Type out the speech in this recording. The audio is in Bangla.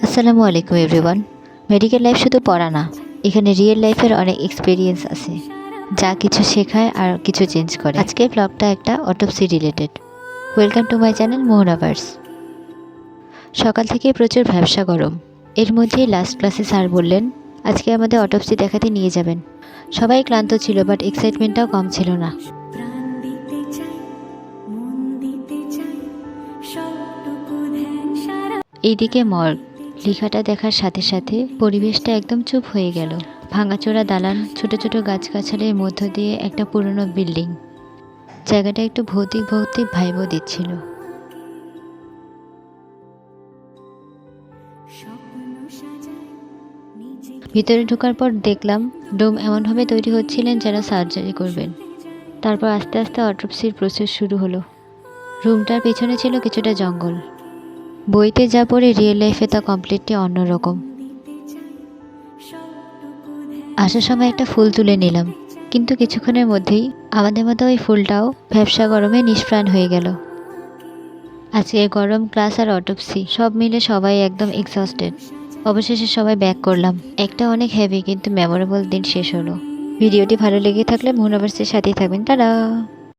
আসসালামু আলাইকুম এভরিওয়ান। মেডিকেল লাইফ শুধু পড়া না, এখানে রিয়েল লাইফের অনেক এক্সপিরিয়েন্স আছে, যা কিছু শেখায় আর কিছু চেঞ্জ করে। আজকের ব্লগটা একটা autopsy related. Welcome to my channel Mohanaverse. সকাল থেকে প্রচুর ভ্যাবসা গরম, এর মধ্যেই লাস্ট ক্লাসে স্যার বললেন আজকে আমাদের অটোপসি দেখাতে নিয়ে যাবেন। সবাই ক্লান্ত ছিল, বাট এক্সাইটমেন্টটাও কম ছিল না। এইদিকে মর্গ লেখাটা দেখার সাথে সাথে পরিবেশটা একদম চুপ হয়ে গেল। ভাঙাচোরা দালান, ছোট ছোট গাছগাছালির মধ্য দিয়ে একটা পুরনো বিল্ডিং। জায়গাটা একটু ভৌতিক ভৌতিক ভাইবও দিচ্ছিল। ভিতরে ঢোকার পর দেখলাম ডোম এমনভাবে তৈরি হচ্ছিলেন যেন সার্জারি করবেন। তারপর আস্তে আস্তে অটোপসির প্রসেস শুরু হলো। রুমটার পেছনে ছিল কিছুটা জঙ্গল। বইতে যা পড়ে রিয়েল লাইফে তা কমপ্লিটলি অন্যরকম। আসার সময় একটা ফুল তুলে নিলাম, কিন্তু কিছুক্ষণের মধ্যেই আমাদের মতো ওই ফুলটাও ভ্যাবসা গরমে নিষ্প্রাণ হয়ে গেল। আজকে গরম ক্লাস আর অটোপসি সব মিলে সবাই একদম এক্সস্টেড। অবশেষে সবাই ব্যাক করলাম। একটা অনেক হেভি কিন্তু মেমোরেবল দিন শেষ হলো। ভিডিওটি ভালো লেগে থাকলে মোহনাভার্সের সাথেই থাকবেন। টাটা।